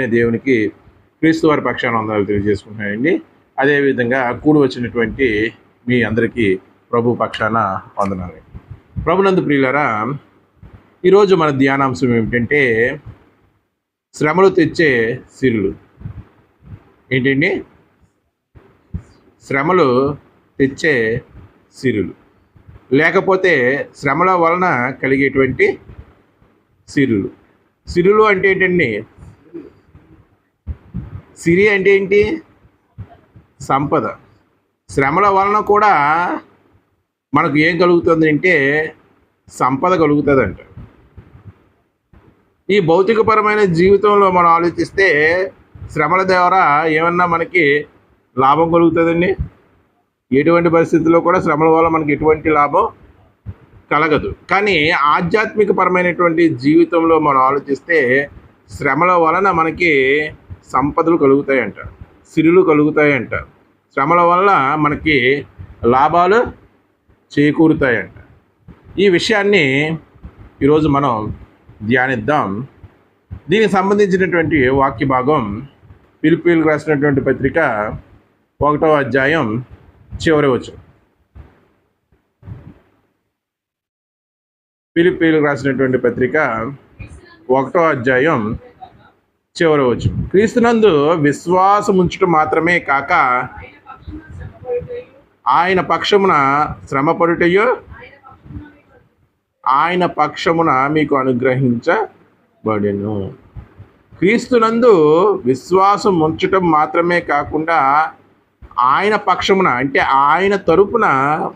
అయిన దేవునికి క్రీస్తు వారి పక్షాన వందనాలు తెలియజేసుకుంటున్నానండి. అదేవిధంగా కూడి వచ్చినటువంటి మీ అందరికీ ప్రభు పక్షాన వందనాలు. ప్రభునందు ప్రియులారా, ఈరోజు మన ధ్యానాంశం ఏమిటంటే శ్రమలు తెచ్చే సిరులు. ఏంటండి? శ్రమలు తెచ్చే సిరులు, లేకపోతే శ్రమల వలన కలిగేటువంటి సిరులు. సిరులు అంటే ఏంటండి? సిరి అంటే ఏంటి? సంపద. శ్రమల వలన కూడా మనకు ఏం కలుగుతుంది అంటే సంపద కలుగుతుందంట. ఈ భౌతికపరమైన జీవితంలో మనం ఆలోచిస్తే శ్రమల ద్వారా ఏమన్నా మనకి లాభం కలుగుతుందండి? ఎటువంటి పరిస్థితుల్లో కూడా శ్రమల వల్ల మనకి ఎటువంటి లాభం కలగదు. కానీ ఆధ్యాత్మిక పరమైనటువంటి జీవితంలో మనం ఆలోచిస్తే శ్రమల వలన మనకి సంపదలు కలుగుతాయంట, సిరులు కలుగుతాయంట, శ్రమల వల్ల మనకి లాభాలు చేకూరుతాయంట. ఈ విషయాన్ని ఈరోజు మనం ధ్యానిద్దాం. దీనికి సంబంధించినటువంటి వాక్య భాగం ఫిలిప్పీయులకు రాసినటువంటి పత్రిక 1వ అధ్యాయం చివరి వచనం. ఫిలిప్పీయులకు రాసినటువంటి పత్రిక 1వ అధ్యాయం చివరి వచనం. క్రీస్తునందు విశ్వాసం ఉంచడం మాత్రమే కాక ఆయన పక్షమున శ్రమపడుటయో ఆయన పక్షమున మీకు అనుగ్రహించబడెను. క్రీస్తునందు విశ్వాసం ఉంచటం మాత్రమే కాకుండా ఆయన పక్షమున అంటే ఆయన తరపున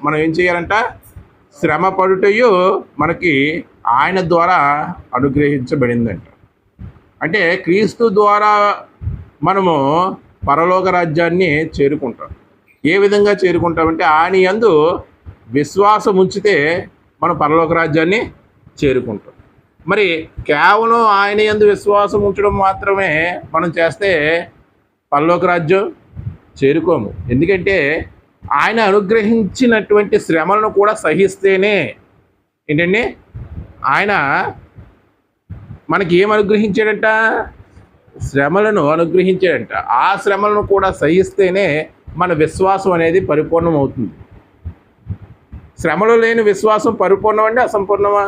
మనం ఏం చేయాలంట? శ్రమ పడుటయో మనకి ఆయన ద్వారా అనుగ్రహించబడిందంట. అంటే క్రీస్తు ద్వారా మనము పరలోక రాజ్యాన్ని చేరుకుంటాం. ఏ విధంగా చేరుకుంటామంటే ఆయన యందు విశ్వాసం ఉంచితే మనం పరలోక రాజ్యాన్ని చేరుకుంటాం. మరి కేవలం ఆయన యందు విశ్వాసం ఉంచడం మాత్రమే మనం చేస్తే పరలోక రాజ్యం చేరుకోము. ఎందుకంటే ఆయన అనుగ్రహించినటువంటి శ్రమలను కూడా సహిస్తేనే ఏంటండి ఆయన మనకి ఏం అనుగ్రహించాడంట? శ్రమలను అనుగ్రహించాడంట. ఆ శ్రమలను కూడా సహిస్తేనే మన విశ్వాసం అనేది పరిపూర్ణం అవుతుంది. శ్రమలు లేని విశ్వాసం పరిపూర్ణం అంటే అసంపూర్ణమా?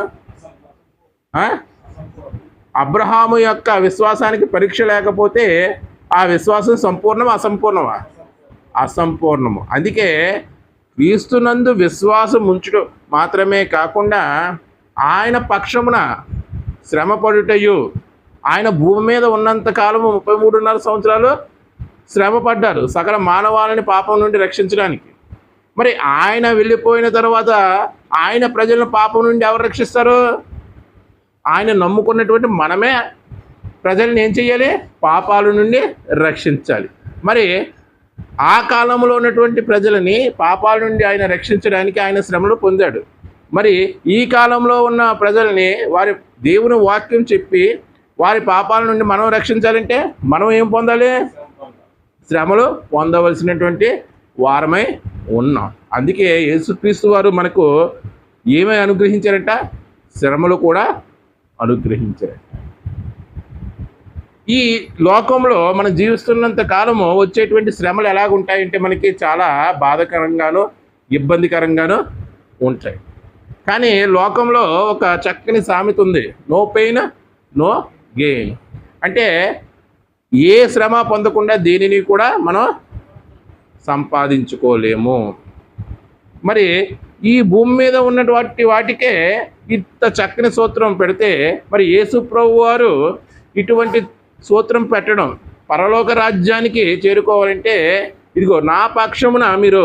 అబ్రహాము యొక్క విశ్వాసానికి పరీక్ష లేకపోతే ఆ విశ్వాసం సంపూర్ణమా అసంపూర్ణమా? అసంపూర్ణము. అందుకే క్రీస్తునందు విశ్వాసం ఉంచడం మాత్రమే కాకుండా ఆయన పక్షమున శ్రమపడుటయు. ఆయన భూమి మీద ఉన్నంత కాలము 33.5 సంవత్సరాలు శ్రమ పడ్డారు సకల మానవాళిని పాపం నుండి రక్షించడానికి. మరి ఆయన వెళ్ళిపోయిన తర్వాత ఆయన ప్రజలను పాపం నుండి ఎవరు రక్షిస్తారు? ఆయన నమ్ముకున్నటువంటి మనమే ప్రజల్ని ఏం చేయాలి? పాపాల నుండి రక్షించాలి. మరి ఆ కాలంలో ఉన్నటువంటి ప్రజలని పాపాల నుండి ఆయన రక్షించడానికి ఆయన శ్రమలు పొందాడు. మరి ఈ కాలంలో ఉన్న ప్రజల్ని వారి దేవుని వాక్యం చెప్పి వారి పాపాల నుండి మనం రక్షించాలంటే మనం ఏం పొందాలి? శ్రమలు పొందవలసినటువంటి వారమై ఉన్నాం. అందుకే యేసుక్రీస్తు వారు మనకు ఏమై అనుగ్రహించారంట? శ్రమలు కూడా అనుగ్రహించారంట. ఈ లోకంలో మనం జీవిస్తున్నంత కాలము వచ్చేటువంటి శ్రమలు ఎలాగుంటాయంటే మనకి చాలా బాధాకరంగానూ ఇబ్బందికరంగానూ ఉంటాయి. కానీ లోకంలో ఒక చక్కని సామెత ఉంది, నో పెయిన్ నో గెయిన్. అంటే ఏ శ్రమ పొందకుండా దేనిని కూడా మనం సంపాదించుకోలేము. మరి ఈ భూమి మీద ఉన్నటువంటి వాటికే ఇంత చక్కని సూత్రం పెడితే మరి యేసు ప్రభు వారు ఇటువంటి సూత్రం పెట్టడం, పరలోక రాజ్యానికి చేరుకోవాలంటే ఇదిగో నా పక్షమున మీరు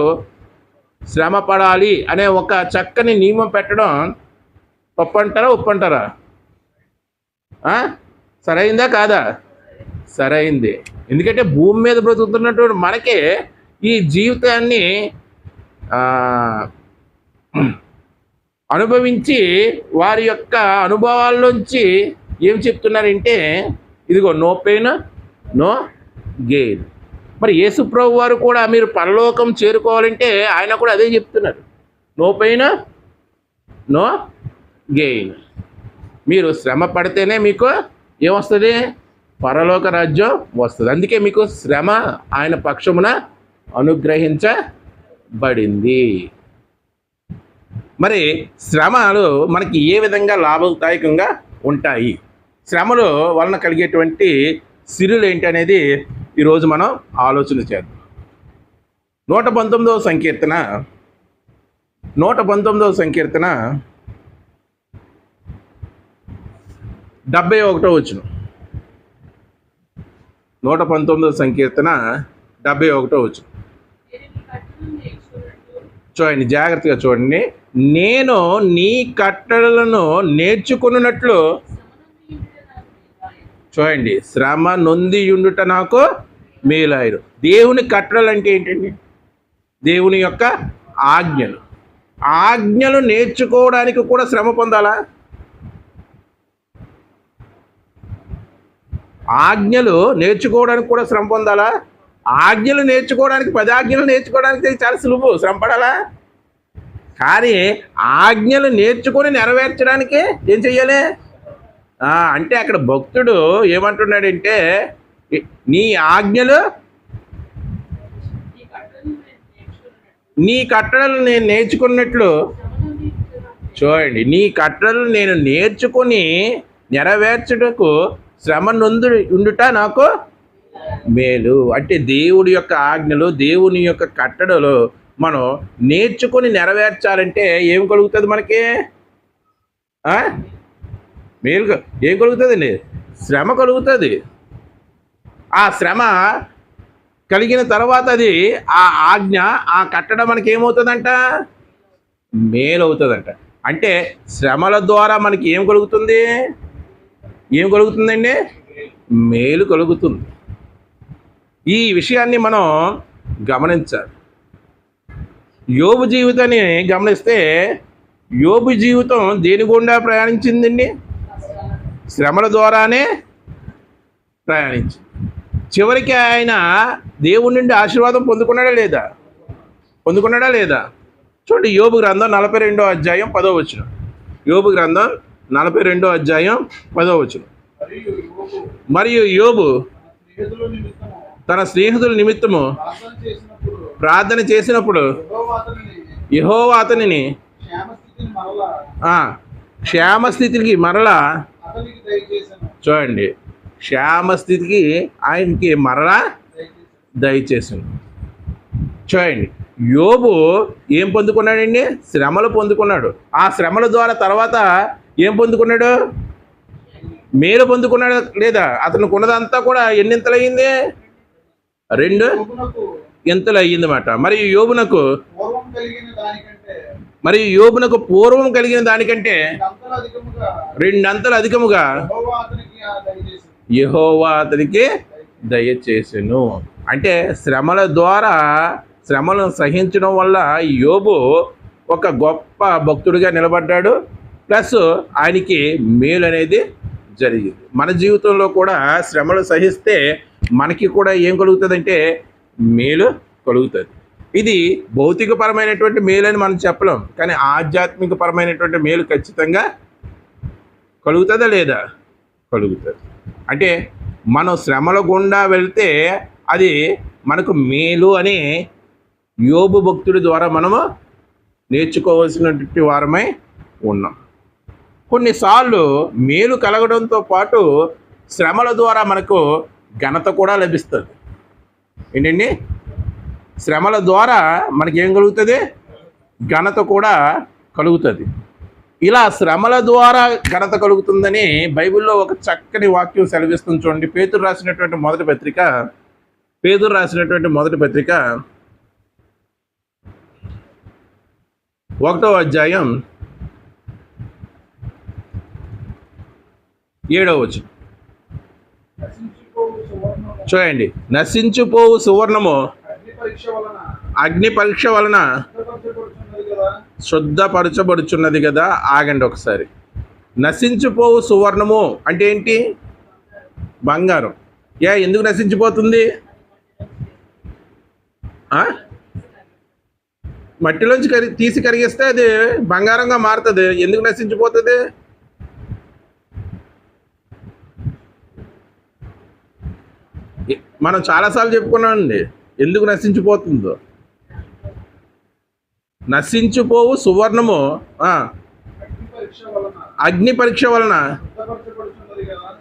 శ్రమ పడాలి అనే ఒక చక్కని నియమం పెట్టడం తప్పంటారా ఒప్పంటారా? సరైందా కాదా? సరైంది. ఎందుకంటే భూమి మీద బ్రతుకుతున్నటువంటి మనకే ఈ జీవితాన్ని అనుభవించి వారి యొక్క అనుభవాల్లోంచి ఏం చెప్తున్నారంటే ఇదిగో నో పెయిన్ నో గెయిన్. మరి యేసు ప్రభు వారు కూడా మీరు పరలోకం చేరుకోవాలంటే ఆయన కూడా అదే చెప్తున్నారు, నో పెయిన్ నో గెయిన్. మీరు శ్రమ పడితేనే మీకు ఏమొస్తుంది? పరలోక రాజ్యం వస్తుంది. అందుకే మీకు శ్రమ ఆయన పక్షమున అనుగ్రహించబడింది. మరి శ్రమలు మనకి ఏ విధంగా లాభదాయకంగా ఉంటాయి, శ్రమలు వలన కలిగేటువంటి సిరులు ఏంటి అనేది ఈరోజు మనం ఆలోచన చేద్దాం. 119వ సంకీర్తన 71వ వచనం. 119వ సంకీర్తన 71వ వచనం చూడండి, జాగ్రత్తగా చూడండి. నేను నీ కట్టడలను నేర్చుకున్నట్లు, చూడండి, శ్రమ నొందియుండుట నాకు మేలాయను. దేవుని కట్టడలు అంటే ఏంటండి? దేవుని యొక్క ఆజ్ఞలు. ఆజ్ఞలు నేర్చుకోవడానికి కూడా శ్రమ పొందాలా? ఆజ్ఞలు నేర్చుకోవడానికి కూడా శ్రమ పొందాలా? ఆజ్ఞలు నేర్చుకోవడానికి 10 ఆజ్ఞలు నేర్చుకోవడానికి చాలా సులువు, శ్రమ పడాలా? కానీ ఆజ్ఞలు నేర్చుకొని నెరవేర్చడానికి ఏం చెయ్యాలి? అంటే అక్కడ భక్తుడు ఏమంటున్నాడంటే, నీ కట్టడలు నేను నేర్చుకున్నట్లు, చూడండి, నీ కట్టడలు నేను నేర్చుకొని నెరవేర్చుటకు శ్రమ ఉండుట నాకు మేలు. అంటే దేవుడి యొక్క ఆజ్ఞలు, దేవుని యొక్క కట్టడలు మనం నేర్చుకొని నెరవేర్చాలంటే ఏం కలుగుతుంది మనకి? మేలు. ఏం కలుగుతుందండి? శ్రమ కలుగుతుంది. ఆ శ్రమ కలిగిన తర్వాత అది ఆ ఆజ్ఞ, ఆ కట్టడం మనకి ఏమవుతుందంట? మేలు అవుతుందంట. అంటే శ్రమల ద్వారా మనకి ఏం కలుగుతుంది? ఏం కలుగుతుందండి? మేలు కలుగుతుంది. ఈ విషయాన్ని మనం గమనించాలి. యోబు జీవితాన్ని గమనిస్తే, యోబు జీవితం దేని గుండా ప్రయాణించిందండి? శ్రమల ద్వారానే ప్రయాణించింది. చివరికి ఆయన దేవుడి నుండి ఆశీర్వాదం పొందుకున్నాడా లేదా? చూడండి, యోబు గ్రంథం 42వ అధ్యాయం 10వ వచనం. యోబు గ్రంథం 42వ అధ్యాయం 10వ వచనం. మరియు యోబు తన స్నేహితుల నిమిత్తము ప్రార్థన చేసినప్పుడు యెహోవా అతనిని క్షేమస్థితికి మరలా, చూడండి, క్షేమస్థితికి ఆయనకి మరలా దయచేసాను. చూడండి, యోబు ఏం పొందుకున్నాడండి? శ్రమలు పొందుకున్నాడు. ఆ శ్రమల ద్వారా తర్వాత ఏం పొందుకున్నాడు? మేలు పొందుకున్నాడు లేదా? అతను కొన్నదంతా కూడా ఎన్నింతలు అయ్యింది? 2 ఇంతలు అయ్యిందన్నమాట. మరియు యోబునకు పూర్వం కలిగిన దానికంటే 2 అంతలు అధికముగా యెహోవా అతనికి దయచేసెను. అంటే శ్రమల ద్వారా, శ్రమలను సహించడం వల్ల యోబు ఒక గొప్ప భక్తుడిగా నిలబడ్డాడు. ప్లస్ ఆయనకి మేలు అనేది జరిగింది. మన జీవితంలో కూడా శ్రమలు సహిస్తే మనకి కూడా ఏం కలుగుతుందంటే మేలు కలుగుతుంది. ఇది భౌతికపరమైనటువంటి మేలు అని మనం చెప్పలేం, కానీ ఆధ్యాత్మిక పరమైనటువంటి మేలు ఖచ్చితంగా కలుగుతుందా లేదా? కలుగుతుంది. అంటే మనం శ్రమల గుండా వెళ్తే అది మనకు మేలు అని యోబు భక్తుడి ద్వారా మనము నేర్చుకోవాల్సినటువంటి వారమై ఉన్నాం. కొన్నిసార్లు మేలు కలగడంతో పాటు శ్రమల ద్వారా మనకు ఘనత కూడా లభిస్తుంది. ఏంటండి? శ్రమల ద్వారా మనకేం కలుగుతుంది? ఘనత కూడా కలుగుతుంది. ఇలా శ్రమల ద్వారా ఘనత కలుగుతుందని బైబిల్లో ఒక చక్కని వాక్యం సెలవిస్తుంది. చూడండి, పేతురు రాసినటువంటి మొదటి పత్రిక 1వ అధ్యాయం 7వ వచనం. చూడండి, నశించిపోవు సువర్ణము అగ్ని పరీక్ష వలన శుద్ధపరచబడుచున్నది కదా. ఆగండి ఒకసారి. నశించిపోవు సువర్ణము అంటే ఏంటి? బంగారం. ఎందుకు నశించిపోతుంది? మట్టిలోంచి తీసి కరిగిస్తే అది బంగారంగా మారుతుంది. ఎందుకు నశించిపోతుంది? మనం చాలాసార్లు చెప్పుకున్నామండి ఎందుకు నశించిపోతుందో. నశించిపోవు సువర్ణము అగ్ని పరీక్ష వలన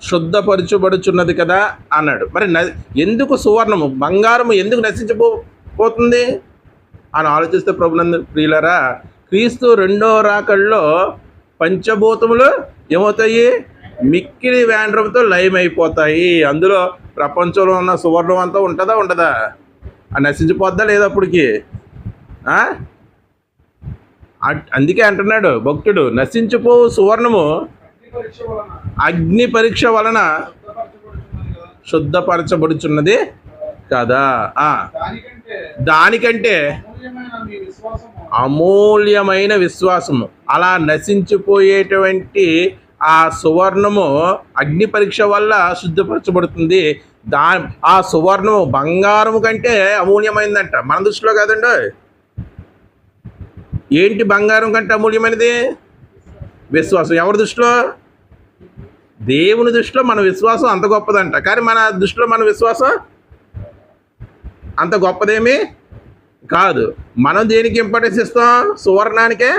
శుద్ధపరచబడుచున్నది కదా అన్నాడు. మరి ఎందుకు సువర్ణము బంగారము ఎందుకు నశించిపోతుంది అని ఆలోచిస్తే ప్రభునందు ప్రియులరా, క్రీస్తు రెండో రాకడలో పంచభూతములు ఏమవుతాయి? మిక్కిలి వేండ్రంతో లయమైపోతాయి. అందులో ప్రపంచంలో ఉన్న సువర్ణం అంతా ఉంటుందా ఉండదా? అది నశించిపోద్దా లేదా అప్పటికి? అందుకే అంటున్నాడు భక్తుడు, నశించిపో సువర్ణము అగ్ని పరీక్ష వలన శుద్ధపరచబడుచున్నది కదా. దానికంటే అమూల్యమైన విశ్వాసము. అలా నశించిపోయేటువంటి ఆ సువర్ణము అగ్ని పరీక్ష వల్ల శుద్ధపరచబడుతుంది. ఆ సువర్ణము బంగారము కంటే అమూల్యమైందంట మన దృష్టిలో కాదండి. ఏంటి బంగారం కంటే అమూల్యమైనది? విశ్వాసం. ఎవరి దృష్టిలో? దేవుని దృష్టిలో మన విశ్వాసం అంత గొప్పదంట. కానీ మన దృష్టిలో మన విశ్వాసం అంత గొప్పదేమీ కాదు. మనం దేనికి ఇంపార్టెన్స్ ఇస్తాం? సువర్ణానికే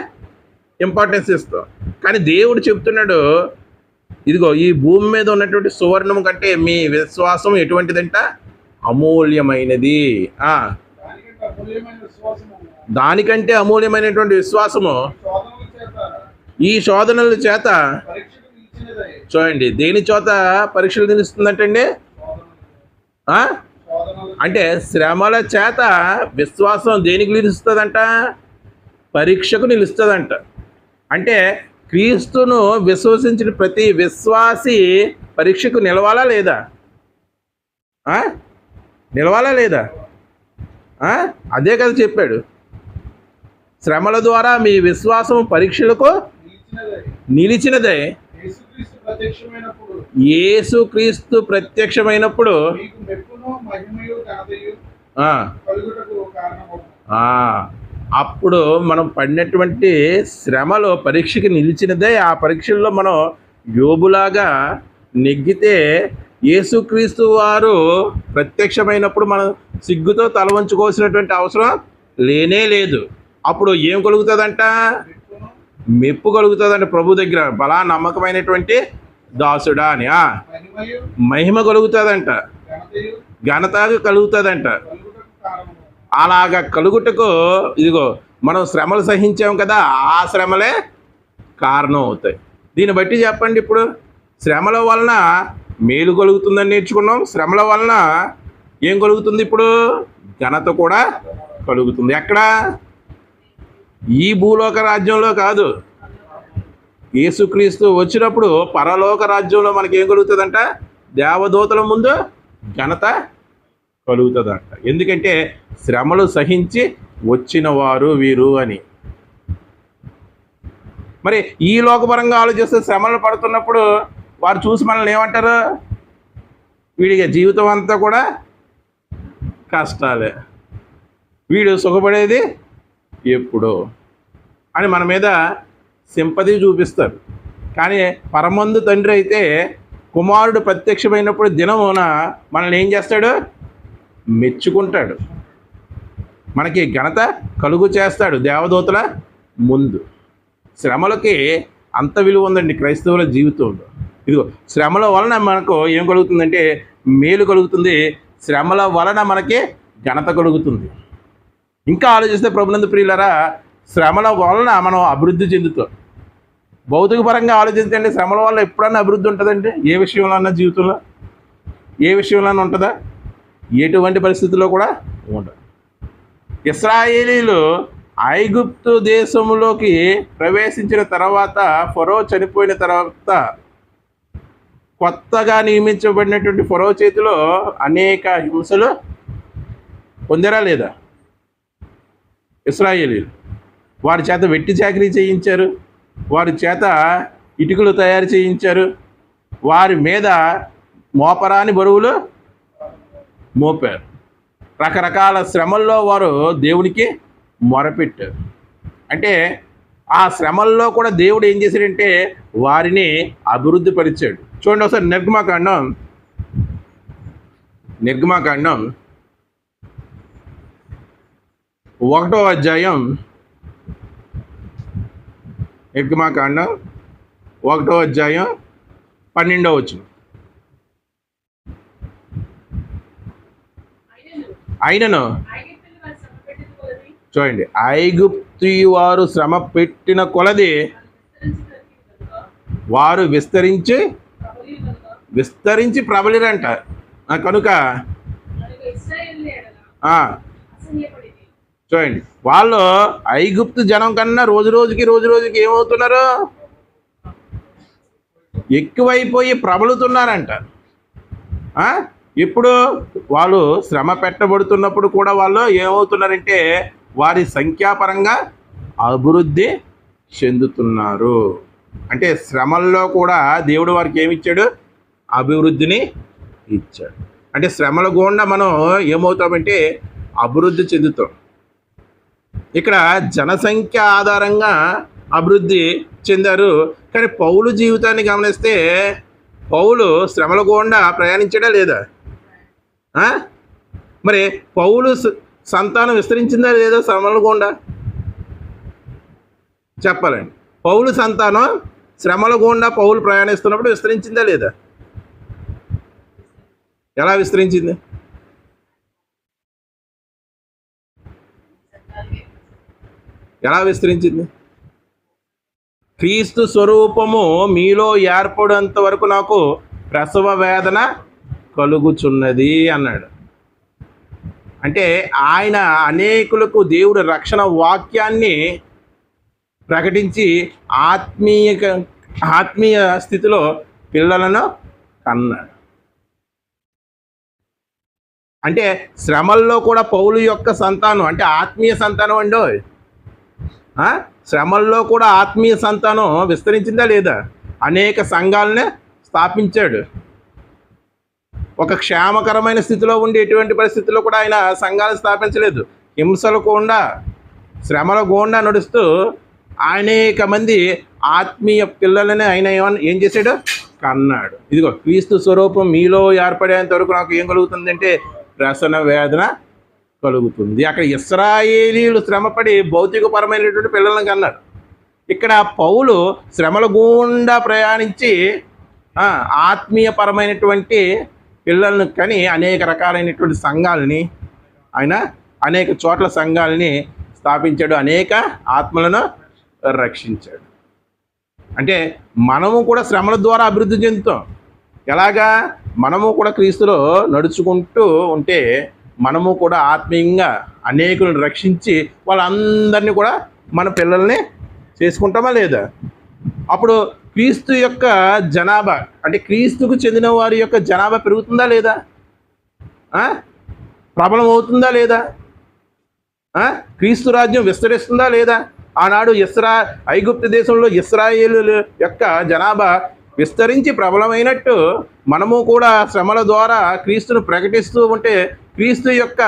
ఇంపార్టెన్స్ ఇస్తాం. కానీ దేవుడు చెప్తున్నాడు, ఇదిగో ఈ భూమి మీద ఉన్నటువంటి సువర్ణం కంటే మీ విశ్వాసం ఎటువంటిదంట? అమూల్యమైనది. దానికంటే అమూల్యమైనటువంటి విశ్వాసము ఈ శోధనల చేత, చూడండి దేని చేత పరీక్షలు నిలుస్తుందంటండి? అంటే శ్రమల చేత విశ్వాసం దేనికి నిలుస్తుందంట? పరీక్షకు నిలుస్తుందంట. అంటే క్రీస్తును విశ్వసించిన ప్రతి విశ్వాసి పరీక్షకు నిలవాలా లేదా? నిలవాలా లేదా? అదే కదా చెప్పాడు, శ్రమల ద్వారా మీ విశ్వాసం పరీక్షలకు నిలిచినదే. యేసుక్రీస్తు ప్రత్యక్షమైనప్పుడు అప్పుడు మనం పడినటువంటి శ్రమలో పరీక్షకి నిలిచినదే. ఆ పరీక్షల్లో మనం యోబులాగా నెగ్గితే యేసుక్రీస్తు వారు ప్రత్యక్షమైనప్పుడు మనం సిగ్గుతో తల వంచుకోవాల్సినటువంటి అవసరం లేనే లేదు. అప్పుడు ఏం కలుగుతుందంట? మెప్పు కలుగుతుందంట ప్రభు దగ్గర. బలా నమ్మకమైనటువంటి దాసుడా అని మహిమ కలుగుతుందంట, ఘనత కలుగుతుందంట. అలాగా కలుగుటకు ఇదిగో మనం శ్రమలు సహించాం కదా, ఆ శ్రమలే కారణం అవుతాయి. దీన్ని బట్టి చెప్పండి, ఇప్పుడు శ్రమల వలన మేలు కలుగుతుందని నేర్చుకున్నాం. శ్రమల వలన ఏం కలుగుతుంది? ఇప్పుడు ఘనత కూడా కలుగుతుంది. ఎక్కడ? ఈ భూలోక రాజ్యంలో కాదు. యేసుక్రీస్తు వచ్చినప్పుడు పరలోక రాజ్యంలో మనకి ఏం కలుగుతుందంట? దేవదూతల ముందు ఘనత కలుగుతుందంట. ఎందుకంటే శ్రమలు సహించి వచ్చిన వారు వీరు అని. మరి ఈ లోకపరంగా ఆలోచిస్తే శ్రమలు పడుతున్నప్పుడు వారు చూసి మనల్ని ఏమంటారు? వీడికి జీవితం అంతా కూడా కష్టాలే, వీడు సుఖపడేది ఎప్పుడు అని మన మీద సింపతి చూపిస్తారు. కానీ పరమందు తండ్రి అయితే కుమారుడు ప్రత్యక్షమైనప్పుడు దినమున మనల్ని ఏం చేస్తాడు? మెచ్చుకుంటాడు, మనకి ఘనత కలుగు చేస్తాడు దేవదూతల ముందు. శ్రమలకి అంత విలువ ఉందండి క్రైస్తవుల జీవితంలో. ఇదిగో శ్రమల వలన మనకు ఏం కలుగుతుందంటే మేలు కలుగుతుంది. శ్రమల వలన మనకి ఘనత కలుగుతుంది. ఇంకా ఆలోచిస్తే ప్రభునందు ప్రియులరా, శ్రమల వలన మనం అభివృద్ధి చెందుతాం. భౌతిక పరంగా ఆలోచించండి, శ్రమల వల్ల ఎప్పుడన్నా అభివృద్ధి ఉంటుందండి? ఏ విషయంలో అన్నా జీవితంలో ఏ విషయంలో ఉంటుందా? ఎటువంటి పరిస్థితుల్లో కూడా ఉండదు. ఇశ్రాయేలీలు ఐగుప్తు దేశంలోకి ప్రవేశించిన తర్వాత, ఫరో చనిపోయిన తర్వాత కొత్తగా నియమించబడినటువంటి ఫరో చేతిలో అనేక హింసలు పొందరా లేదా? ఇశ్రాయేలీలు వారి చేత వెట్టి చాకరీ చేయించారు, వారి చేత ఇటుకలు తయారు చేయించారు, వారి మీద మోపరాని బరువులు మోపారు. రకరకాల శ్రమల్లో వారు దేవునికి మొరపెట్టారు. అంటే ఆ శ్రమల్లో కూడా దేవుడు ఏం చేశాడంటే వారిని అభివృద్ధి పరిచాడు. చూడండి ఒకసారి నిర్గమకాండం 1వ అధ్యాయం, నిర్గమకాండం 1వ అధ్యాయం 12వ వచనం. అయినను చూడండి, ఐగుప్తు వారు శ్రమ పెట్టిన కొలది వారు విస్తరించి ప్రబలిరంట. కనుక చూడండి, వాళ్ళు ఐగుప్తు జనం కన్నా రోజు రోజుకి ఏమవుతున్నారు? ఎక్కువైపోయి ప్రబలుతున్నారంట. ఇప్పుడు వాళ్ళు శ్రమ పెట్టబడుతున్నప్పుడు కూడా వాళ్ళు ఏమవుతున్నారంటే వారి సంఖ్యాపరంగా అభివృద్ధి చెందుతున్నారు. అంటే శ్రమల్లో కూడా దేవుడు వారికి ఏమిచ్చాడు? అభివృద్ధిని ఇచ్చాడు. అంటే శ్రమల గుండా మనం ఏమవుతామంటే అభివృద్ధి చెందుతాం. ఇక్కడ జనసంఖ్య ఆధారంగా అభివృద్ధి చెందారు. కానీ పౌలు జీవితాన్ని గమనిస్తే పౌలు శ్రమల గుండా ప్రయాణించాడా లేదా? మరి పౌలు సంతానం విస్తరించిందా లేదా శ్రమల గుండా? చెప్పాలండి. పౌలు సంతానం శ్రమల గుండా పౌలు ప్రయాణిస్తున్నప్పుడు విస్తరించిందా లేదా? ఎలా విస్తరించింది? ఎలా విస్తరించింది? క్రీస్తు స్వరూపము మీలో ఏర్పడేంత వరకు నాకు ప్రసవ వేదన కలుగుచున్నది అన్నాడు. అంటే ఆయన అనేకులకు దేవుడు రక్షణ వాక్యాన్ని ప్రకటించి ఆత్మీయ స్థితిలో పిల్లలను కన్నాడు. అంటే శ్రమల్లో కూడా పౌలు యొక్క సంతానం అంటే ఆత్మీయ సంతానం అండో. శ్రమల్లో కూడా ఆత్మీయ సంతానం విస్తరించిందా లేదా? అనేక సంఘాలనే స్థాపించాడు. ఒక క్షేమకరమైన స్థితిలో ఉండి ఎటువంటి పరిస్థితుల్లో కూడా ఆయన సంఘాలు స్థాపించలేదు. హింసలు గుండా శ్రమల గుండా నడుస్తూ అనేక మంది ఆత్మీయ పిల్లలని ఆయన ఏం చేశాడు? కన్నాడు. ఇదిగో క్రీస్తు స్వరూపం మీలో ఏర్పడేంత వరకు నాకు ఏం కలుగుతుందంటే ప్రసవ వేదన కలుగుతుంది. అక్కడ ఇశ్రాయేలీలు శ్రమపడి భౌతికపరమైనటువంటి పిల్లలను కన్నారు. ఇక్కడ పౌలు శ్రమల గుండా ప్రయాణించి ఆత్మీయపరమైనటువంటి పిల్లలను కని అనేక రకాలైనటువంటి సంఘాలని ఆయన అనేక చోట్ల సంఘాలని స్థాపించాడు. అనేక ఆత్మలను రక్షించాడు. అంటే మనము కూడా శ్రమల ద్వారా అభివృద్ధి చెందుతాం. ఎలాగా? మనము కూడా క్రీస్తులో నడుచుకుంటూ ఉంటే మనము కూడా ఆత్మీయంగా అనేకులను రక్షించి వాళ్ళందరినీ కూడా మన పిల్లల్ని చేసుకుంటామా లేదా? అప్పుడు క్రీస్తు యొక్క జనాభా అంటే క్రీస్తుకు చెందిన వారి యొక్క జనాభా పెరుగుతుందా లేదా? ప్రబలం అవుతుందా లేదా? క్రీస్తు రాజ్యం విస్తరిస్తుందా లేదా? ఆనాడు ఐగుప్తు దేశంలో ఇశ్రాయేలు యొక్క జనాభా విస్తరించి ప్రబలమైనట్టు మనము కూడా శ్రమల ద్వారా క్రీస్తును ప్రకటిస్తూ ఉంటే క్రీస్తు యొక్క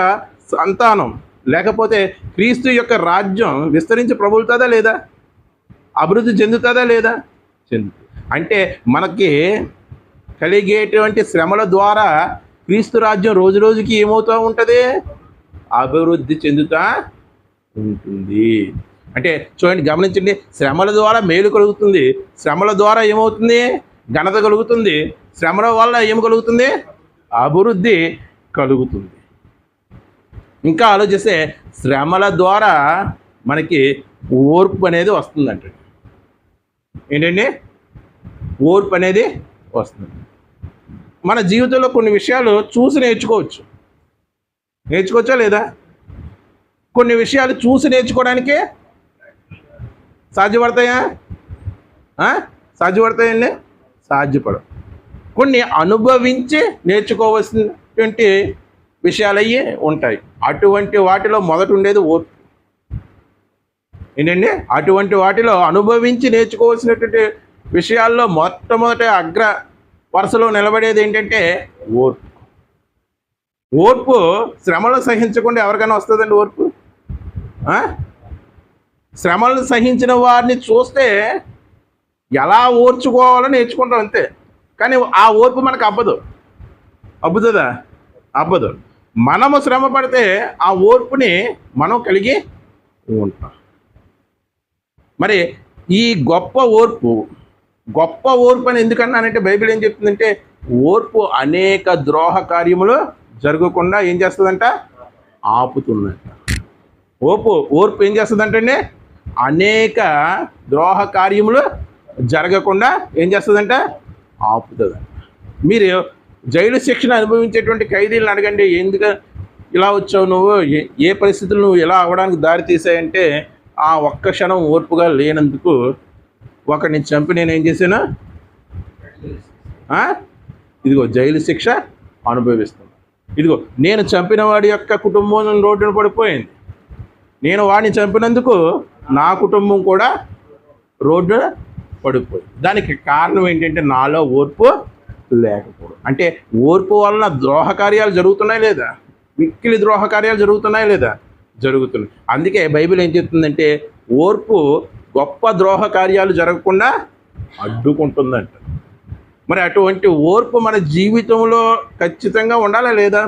సంతానం లేకపోతే క్రీస్తు యొక్క రాజ్యం విస్తరించి ప్రబలుతుందా లేదా? అభివృద్ధి చెందుతుందా లేదా? అంటే మనకి కలిగేటువంటి శ్రమల ద్వారా క్రీస్తు రాజ్యం రోజు రోజుకి ఏమవుతూ ఉంటుంది? అభివృద్ధి చెందుతూ ఉంటుంది. అంటే చూడండి, గమనించండి, శ్రమల ద్వారా మేలు కలుగుతుంది, శ్రమల ద్వారా ఏమవుతుంది? ఘనత కలుగుతుంది, శ్రమల వల్ల ఏం కలుగుతుంది? అభివృద్ధి కలుగుతుంది. ఇంకా ఆలోచిస్తే శ్రమల ద్వారా మనకి ఓర్పు అనేది వస్తుందంట. ఏంటండి? ఓర్పు అనేది వస్తుంది. మన జీవితంలో కొన్ని విషయాలు చూసి నేర్చుకోవచ్చా లేదా? కొన్ని విషయాలు చూసి నేర్చుకోవడానికే సాధ్యపడతాయా? సాధ్యపడతాయండి? సాధ్యపడవు. కొన్ని అనుభవించి నేర్చుకోవాల్సినటువంటి విషయాలు అయ్యి ఉంటాయి. అటువంటి వాటిలో మొదట ఉండేది ఓర్పు. ఏంటండి? అటువంటి వాటిలో అనుభవించి నేర్చుకోవాల్సినటువంటి విషయాల్లో మొట్టమొదట అగ్ర వరుసలో నిలబడేది ఏంటంటే ఓర్పు. ఓర్పు శ్రమలు సహించకుండా ఎవరికైనా వస్తుందండి ఓర్పు? శ్రమలను సహించిన వారిని చూస్తే ఎలా ఓర్చుకోవాలో నేర్చుకుంటాం అంతే. కానీ ఆ ఓర్పు మనకు అబ్బుతుందా? అవ్వదు. మనము శ్రమ పడితే ఆ ఓర్పుని మనం కలిగి ఉంటాం. మరి ఈ గొప్ప ఓర్పు అని ఎందుకన్నానంటే బైబిల్ ఏం చెప్తుందంటే ఓర్పు అనేక ద్రోహ కార్యములు జరగకుండా ఏం చేస్తుందంట? ఆపుతుందంట. ఓర్పు ఏం చేస్తుందంటే అనేక ద్రోహ కార్యములు జరగకుండా ఏం చేస్తుందంట? ఆపుతుందంట. మీరు జైలు శిక్షణ అనుభవించేటువంటి ఖైదీలను అడగండి, ఎందుకు ఇలా వచ్చావు నువ్వు, ఏ పరిస్థితులు నువ్వు ఇలా అవ్వడానికి దారి తీసాయంటే ఆ ఒక్క క్షణం ఓర్పుగా లేనందుకు ఒకరిని చంపి నేను ఏం చేశాను, ఇదిగో జైలు శిక్ష అనుభవిస్తున్నాను. ఇదిగో నేను చంపిన వాడి యొక్క కుటుంబం రోడ్డున పడిపోయింది. నేను వాడిని చంపినందుకు నా కుటుంబం కూడా రోడ్డున పడిపోయింది. దానికి కారణం ఏంటంటే నాలో ఓర్పు లేకపోవడం. అంటే ఓర్పు వలన ద్రోహ కార్యాలు జరుగుతున్నాయి లేదా? మిక్కిలి ద్రోహ కార్యాలు జరుగుతున్నాయి లేదా? జరుగుతున్నాయి. అందుకే బైబిల్ ఏం చెప్తుందంటే ఓర్పు గొప్ప ద్రోహ కార్యాలు జరగకుండా అడ్డుకుంటుందంట. మరి అటువంటి ఓర్పు మన జీవితంలో ఖచ్చితంగా ఉండాలా లేదా?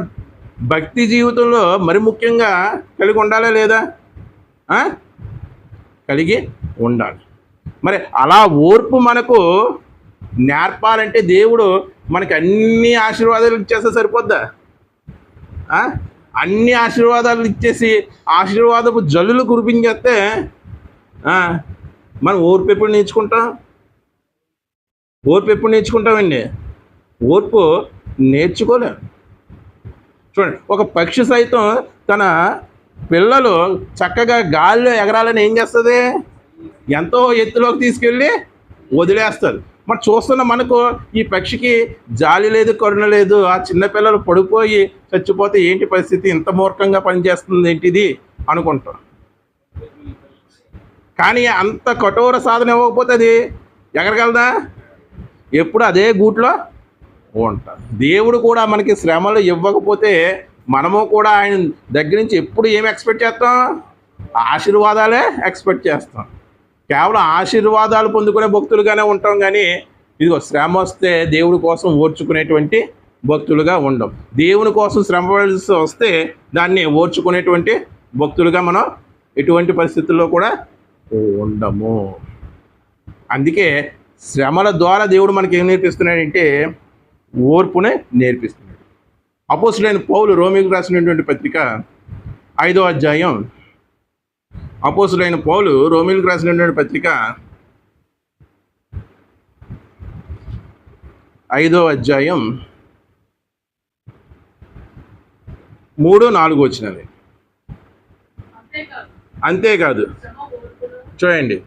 భక్తి జీవితంలో మరి ముఖ్యంగా కలిగి ఉండాలా లేదా? కలిగి ఉండాలి. మరి అలా ఓర్పు మనకు నేర్పాలంటే దేవుడు మనకి అన్ని ఆశీర్వాదాలు ఇచ్చేస్తే సరిపోద్దా? అన్ని ఆశీర్వాదాలు ఇచ్చేసి ఆశీర్వాదపు జల్లులు కురిపించేస్తే మనం ఓర్పు ఎప్పుడు నేర్చుకుంటామండి? ఓర్పు నేర్చుకోలేం. చూడండి, ఒక పక్షి సైతం తన పిల్లలు చక్కగా గాలిలో ఎగరాలని ఏం చేస్తుంది? ఎంతో ఎత్తులోకి తీసుకెళ్ళి వదిలేస్తుంది. మరి చూస్తున్న మనకు ఈ పక్షికి జాలి లేదు, కరుణ లేదు. ఆ చిన్నపిల్లలు పడిపోయి చచ్చిపోతే ఏంటి పరిస్థితి, ఇంత మూర్ఖంగా పనిచేస్తుంది ఏంటిది అనుకుంటాం. కానీ అంత కఠోర సాధన ఇవ్వకపోతే అది ఎగరగలదా? ఎప్పుడు అదే గూట్లో ఉంటాం. దేవుడు కూడా మనకి శ్రమలు ఇవ్వకపోతే మనము కూడా ఆయన దగ్గర నుంచి ఎప్పుడు ఏమి ఎక్స్పెక్ట్ చేస్తాం? ఆశీర్వాదాలే ఎక్స్పెక్ట్ చేస్తాం. కేవలం ఆశీర్వాదాలు పొందుకునే భక్తులుగానే ఉంటాం. కానీ ఇదిగో శ్రమ వస్తే దేవుడి కోసం ఓర్చుకునేటువంటి భక్తులుగా ఉండం. దేవుని కోసం శ్రమ వస్తే దాన్ని ఓర్చుకునేటువంటి భక్తులుగా మనం ఎటువంటి పరిస్థితుల్లో కూడా ఉండము. అందుకే శ్రమల ద్వారా దేవుడు మనకి ఏం నేర్పిస్తున్నాడంటే ఓర్పునే నేర్పిస్తున్నాడు. అపోస్తులైన పౌలు రోమీయులకు రాసినటువంటి పత్రిక 5వ అధ్యాయం, అపోస్తులైన పౌలు రోమీయులకు రాసినటువంటి పత్రిక 5వ అధ్యాయం 3-4 వచ్చినది. అంతేకాదు, చూడండి,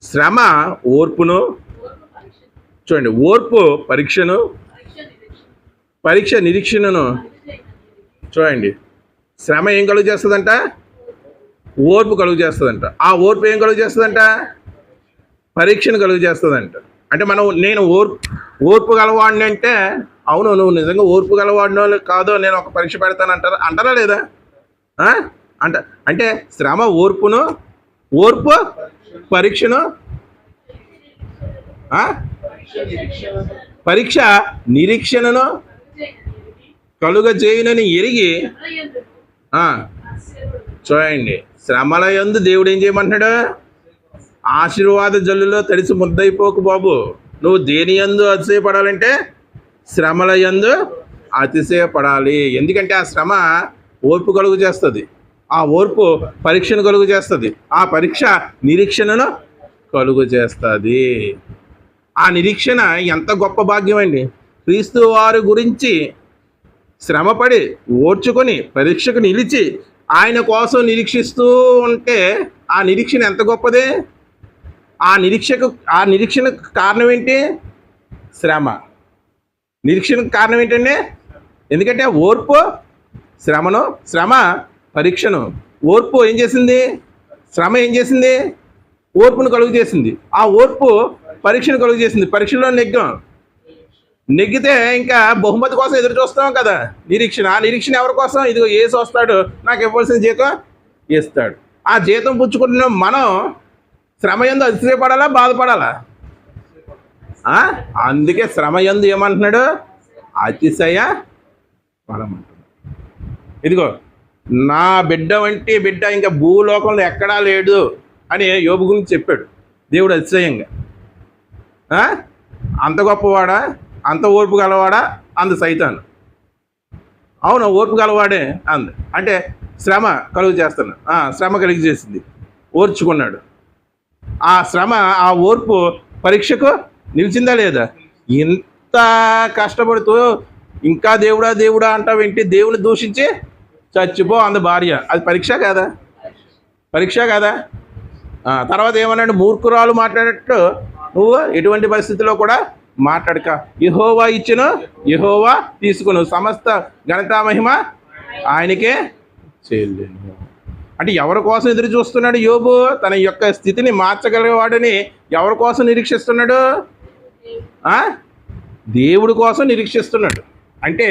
శ్రమ ఓర్పును, చూడండి, ఓర్పు పరీక్షను, పరీక్ష నిరీక్షణను. చూడండి, శ్రమ ఏం కలుగు చేస్తుందంట? ఓర్పు కలుగు చేస్తుందంట. ఆ ఓర్పు ఏం కలుగు చేస్తుందంట? పరీక్షను కలుగు చేస్తుందంట. అంటే నేను ఓర్పు గలవాడిని అంటే, అవును నువ్వు నిజంగా ఓర్పు గలవాడినో కాదో నేను ఒక పరీక్ష పెడతాను అంటారా లేదా? అంటే శ్రమ ఓర్పును, ఓర్పు పరీక్షను, పరీక్ష నిరీక్షణను కలుగజేయునని ఎరిగి, చూడండి, శ్రమల యందు దేవుడు ఏం చేయమంటున్నాడు? ఆశీర్వాద జల్లులో తడిసి ముద్దయిపోకు బాబు. నువ్వు దేని యందు అతిశయపడాలంటే శ్రమల యందు అతిశయపడాలి. ఎందుకంటే ఆ శ్రమ ఓర్పు కలుగు చేస్తుంది, ఆ ఓర్పు పరీక్షను కలుగు చేస్తుంది, ఆ పరీక్ష నిరీక్షణను కలుగు చేస్తుంది. ఆ నిరీక్షణ ఎంత గొప్ప భాగ్యం అండి. క్రీస్తు వారి గురించి శ్రమపడి ఓర్చుకొని పరీక్షకు నిలిచి ఆయన కోసం నిరీక్షిస్తూ ఉంటే ఆ నిరీక్షణ ఎంత గొప్పదే. ఆ నిరీక్షణకు కారణం ఏంటి? శ్రమ. నిరీక్షణకు కారణం ఏంటండి? ఎందుకంటే ఓర్పు శ్రమను, శ్రమ పరీక్షను. ఓర్పు ఏం చేసింది? శ్రమ ఏం చేసింది? ఓర్పును కలుగు చేసింది. ఆ ఓర్పు పరీక్షను కలుగు చేసింది. పరీక్షలో నెగ్గితే ఇంకా బహుమతి కోసం ఎదురు చూస్తాం కదా, నిరీక్షణ. ఆ నిరీక్షణ ఎవరి కోసం? ఇదిగో యేసు వస్తాడు, నాకు ఇవ్వాల్సిన జీతం ఇస్తాడు. ఆ జీతం పుచ్చుకుంటున్న మనం శ్రమ యందు అతిశయపడాలా, బాధపడాలా? అందుకే శ్రమ యందు ఏమంటున్నాడు? అతిశయ బలం అంటున్నాడు. ఇదిగో నా బిడ్డ వంటి బిడ్డ ఇంకా భూలోకంలో ఎక్కడా లేడు అని యోబు గురించి చెప్పాడు దేవుడు అతిశయంగా. అంత గొప్పవాడా, అంత ఓర్పు గలవాడా అంత సైతాను. అవును, ఓర్పు గలవాడే అంది. అంటే శ్రమ కలుగు చేస్తున్నాడు, శ్రమ కలిగి చేసింది, ఓర్చుకున్నాడు. ఆ శ్రమ, ఆ ఓర్పు పరీక్షకు నిలిచిందా లేదా? ఇంత కష్టపడుతూ ఇంకా దేవుడా దేవుడా అంటావేంటి, దేవుని దూషించి చచ్చిపో అంద భార్య. అది పరీక్ష కాదా? పరీక్ష కాదా? తర్వాత ఏమన్నాడు, మూర్ఖురాలు మాట్లాడేటట్టు నువ్వు ఎటువంటి పరిస్థితిలో కూడా మాట్లాడక, యెహోవా ఇచ్చును యెహోవా తీసుకును, సమస్త ఘనతా మహిమ ఆయనకే చెల్లును. అంటే ఎవరి కోసం ఎదురు చూస్తున్నాడు యోబు? తన యొక్క స్థితిని మార్చగలిగేవాడని ఎవరి కోసం నిరీక్షిస్తున్నాడు? దేవుడి కోసం నిరీక్షిస్తున్నాడు. అంటే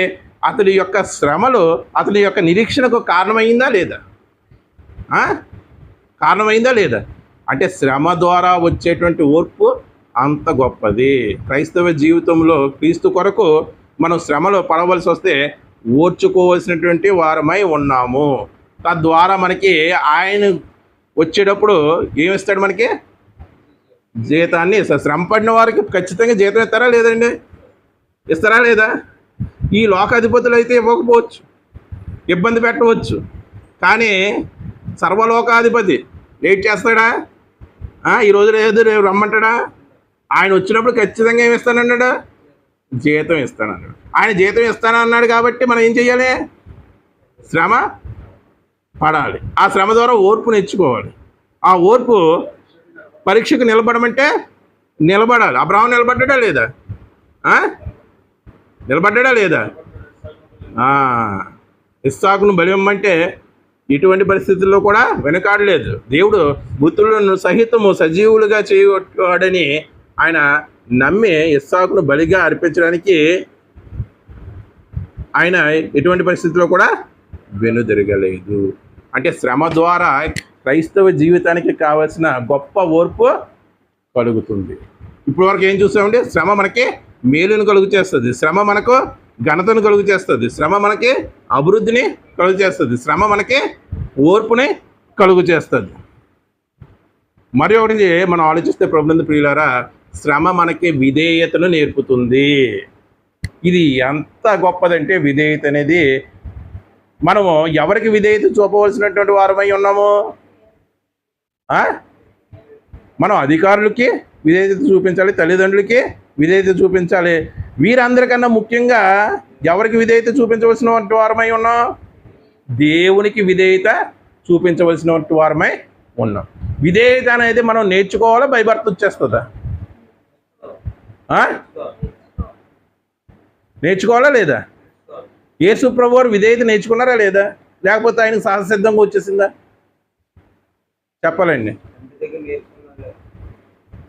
అతడి యొక్క శ్రమలు అతని యొక్క నిరీక్షణకు కారణమైందా లేదా? కారణమైందా లేదా? అంటే శ్రమ ద్వారా వచ్చేటువంటి ఓర్పు అంత గొప్పది. క్రైస్తవ జీవితంలో క్రీస్తు కొరకు మనం శ్రమలో పడవలసి వస్తే ఓర్చుకోవలసినటువంటి వారమై ఉన్నాము. తద్వారా మనకి ఆయన వచ్చేటప్పుడు ఏమిస్తాడు? మనకి జీతాన్ని ఇస్తాడు. శ్రమ పడిన వారికి ఖచ్చితంగా జీతం ఇస్తారా లేదండి? ఇస్తారా లేదా? ఈ లోకాధిపతులు అయితే ఇవ్వకపోవచ్చు, ఇబ్బంది పెట్టవచ్చు. కానీ సర్వలోకాధిపతి వెయిట్ చేస్తాడా? ఈరోజు లేదు రేపు రమ్మంటాడా? ఆయన వచ్చినప్పుడు ఖచ్చితంగా ఏమి ఇస్తానన్నాడు? జీతం ఇస్తానన్నాడు. ఆయన జీతం ఇస్తానన్నాడు కాబట్టి మనం ఏం చెయ్యాలి? శ్రమ పడాలి. ఆ శ్రమ ద్వారా ఓర్పు నేర్చుకోవాలి. ఆ ఓర్పు పరీక్షకు నిలబడమంటే నిలబడాలి. అబ్రాహాము నిలబడ్డా లేదా? నిలబడ్డా లేదా? ఇస్సాకును బలి ఇవ్వమంటే ఇటువంటి పరిస్థితుల్లో కూడా వెనకాడలేదు. దేవుడు మృతులను సహితము సజీవులుగా చేయవాడని ఆయన నమ్మి ఇస్సాకును బలిగా అర్పించడానికి ఆయన ఎటువంటి పరిస్థితుల్లో కూడా వెనుదిరగలేదు. అంటే శ్రమ ద్వారా క్రైస్తవ జీవితానికి కావలసిన గొప్ప ఓర్పు కలుగుతుంది. ఇప్పటి వరకు ఏం చూసామంటే శ్రమ మనకి మేలును కలుగు చేస్తుంది, శ్రమ మనకు ఘనతను కలుగు చేస్తుంది, శ్రమ మనకి అభివృద్ధిని కలుగు చేస్తుంది, శ్రమ మనకి ఓర్పుని కలుగు చేస్తుంది. మరి ఒకటి మనం ఆలోచిస్తే ప్రభునందు ప్రియులారా, శ్రమ మనకి విధేయతను నేర్పుతుంది. ఇది ఎంత గొప్పదంటే విధేయత అనేది, మనము ఎవరికి విధేయత చూపవలసినటువంటి వారమై ఉన్నాము? మనం అధికారులకి విధేయత చూపించాలి, తల్లిదండ్రులకి విధేయత చూపించాలి. వీరందరికన్నా ముఖ్యంగా ఎవరికి విధేయత చూపించవలసినటువంటి వారమై ఉన్నాం? దేవునికి విధేయత చూపించవలసినటువంటి వారమై ఉన్నాం. విధేయత అనేది మనం నేర్చుకోవాలా? బై బర్త్ వచ్చేస్తుందా? నేర్చుకోవాలా లేదా? యేసు ప్రభు వారు విధేయత నేర్చుకున్నారా లేదా? లేకపోతే ఆయనకు సహజసిద్ధంగా వచ్చేసిందా? చెప్పాలండి.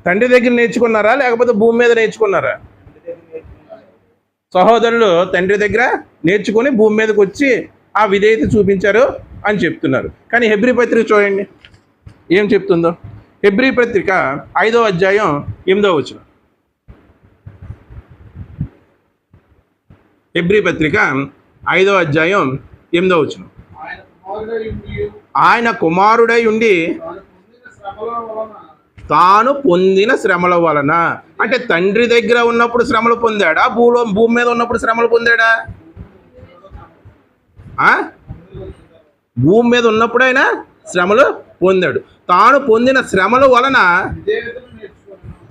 తండ్రి దగ్గర నేర్చుకున్నారా లేకపోతే భూమి మీద నేర్చుకున్నారా? సహోదరులు తండ్రి దగ్గర నేర్చుకుని భూమి మీదకి వచ్చి ఆ విధేయత చూపించారు అని చెప్తున్నారు. కానీ హెబ్రీ పత్రిక చూడండి ఏం చెప్తుందో. హెబ్రీ పత్రిక 5వ అధ్యాయం 8వ వచనం. హెబ్రీ పత్రిక 5వ అధ్యాయం 8వ వచనం. ఆయన కుమారుడై ఉండి తాను పొందిన శ్రమల వలన, అంటే తండ్రి దగ్గర ఉన్నప్పుడు శ్రమలు పొందాడా? భూమి మీద ఉన్నప్పుడు శ్రమలు పొందాడా? భూమి మీద ఉన్నప్పుడు ఆయన శ్రమలు పొందాడు. తాను పొందిన శ్రమల వలన,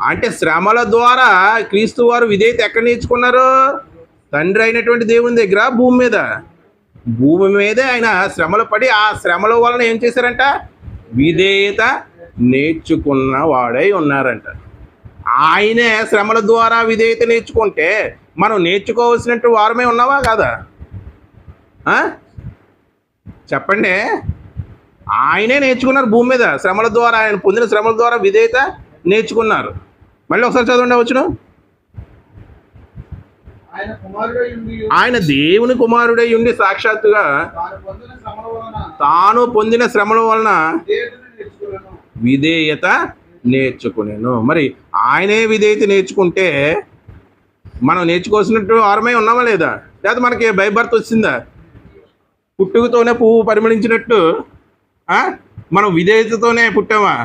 అంటే శ్రమల ద్వారా క్రీస్తు వారు విధేయత ఎక్కడ నేర్చుకున్నారు? తండ్రి అయినటువంటి దేవుని దగ్గర, భూమి మీద. భూమి మీదే ఆయన శ్రమలు పడి ఆ శ్రమల వలన ఏం చేశారంట? విధేయత నేర్చుకున్న వాడై ఉన్నారంట. ఆయనే శ్రమల ద్వారా విధేయత నేర్చుకుంటే మనం నేర్చుకోవాల్సినట్టు వారమే ఉన్నావా కాదా? చెప్పండి. ఆయనే నేర్చుకున్నారు భూమి మీద శ్రమల ద్వారా, ఆయన పొందిన శ్రమల ద్వారా విధేయత నేర్చుకున్నారు. మళ్ళీ ఒకసారి చదవండి వచ్చును. ఆయన దేవుని కుమారుడై ఉండి సాక్షాత్తుగా తాను పొందిన శ్రమల వలన విధేయత నేర్చుకునేను. మరి ఆయనే విధేయత నేర్చుకుంటే మనం నేర్చుకోవాల్సినట్టు వారమై ఉన్నామా లేదా? లేదా మనకి బైబర్త్ వచ్చిందా? పుట్టుకతోనే పువ్వు పరిమళించినట్టు మనం విధేయతతోనే పుట్టామా?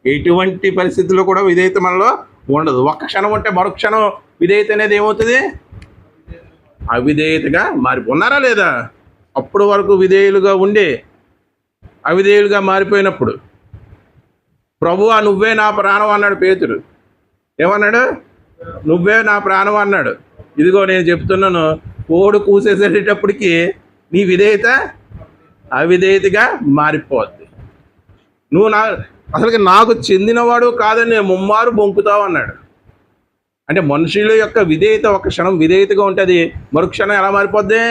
ఎటువంటి పరిస్థితుల్లో కూడా విధేయత మనలో ఉండదు. ఒక్క క్షణం ఉంటే మరొక క్షణం విధేయత అనేది ఏమవుతుంది? అవిధేయతగా ఉన్నారా లేదా? అప్పుడు వరకు విధేయులుగా ఉండి అవిధేయులుగా మారిపోయినప్పుడు ప్రభువా నువ్వే నా ప్రాణం అన్నాడు పేతురు. ఏమన్నాడు? నువ్వే నా ప్రాణం అన్నాడు. ఇదిగో నేను చెప్తున్నాను, కోడు కూసేసేటప్పటికి నీ విధేయత అవిధేయతగా మారిపోద్ది. నువ్వు అసలుకి నాకు చెందినవాడు కాదని నేను ముమ్మారు బొంకుతావు అన్నాడు. అంటే మనుషుల యొక్క విధేయత ఒక క్షణం విధేయతగా ఉంటుంది, మరొక క్షణం ఎలా మారిపోద్ది?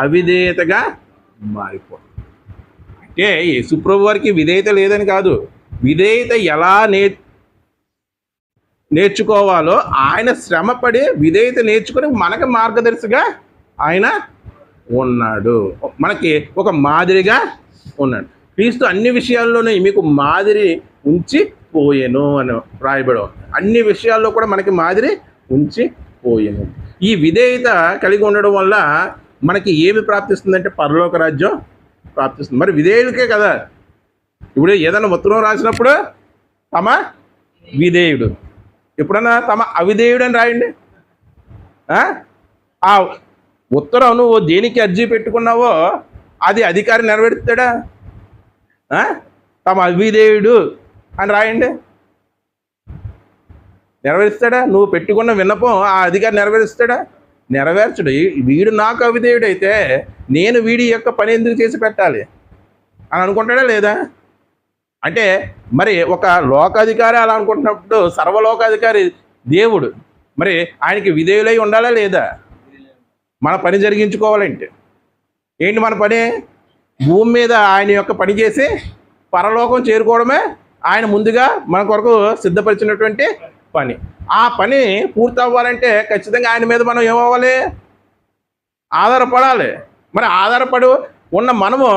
అవిధేయతగా మారిపోద్ది. అంటే యేసుప్రభు వారికి విధేయత లేదని కాదు, విధేయత ఎలా నేర్చుకోవాలో ఆయన శ్రమపడి విధేయత నేర్చుకుని మనకి మార్గదర్శిగా ఆయన ఉన్నాడు, మనకి ఒక మాదిరిగా ఉన్నాడు. క్రీస్తు అన్ని విషయాల్లోనే మీకు మాదిరి ఉంచి పోయెను అని రాయబడి. అన్ని విషయాల్లో కూడా మనకి మాదిరి ఉంచి పోయెను. ఈ విధేయత కలిగి ఉండడం వల్ల మనకి ఏమి ప్రాప్తిస్తుందంటే పరలోక రాజ్యం ప్రాప్తిస్తుంది. మరి విధేయుడికే కదా. ఇప్పుడు ఏదైనా ఉత్తరం రాసినప్పుడు తమ విధేయుడు, ఎప్పుడన్నా తమ అవిధేయుడు అని రాయండి. ఆ ఉత్తరం నువ్వు దేనికి అర్జీ పెట్టుకున్నావో అది అధికారి నెరవేరుస్తాడా? తమ అవిధేయుడు అని రాయండి, నెరవేరుస్తాడా? నువ్వు పెట్టుకున్న విన్నపం ఆ అధికారి నెరవేరుస్తాడా? నెరవేర్చడు. వీడు నాకు అవిధేయుడైతే నేను వీడి యొక్క పని ఎందుకు చేసి పెట్టాలి అని అనుకుంటాడా లేదా? అంటే మరి ఒక లోకాధికారి అలా అనుకుంటున్నప్పుడు సర్వలోకాధికారి దేవుడు, మరి ఆయనకి విధేయులై ఉండాలా లేదా? మన పని జరిగించుకోవాలంటే ఏంటి మన పని? భూమి మీద ఆయన యొక్క పని చేసి పరలోకం చేరుకోవడమే ఆయన ముందుగా మన కొరకు సిద్ధపరిచినటువంటి పని. ఆ పని పూర్తి అవ్వాలంటే ఖచ్చితంగా ఆయన మీద మనం ఏమవ్వాలి? ఆధారపడాలి. మరి ఆధారపడి ఉన్న మనము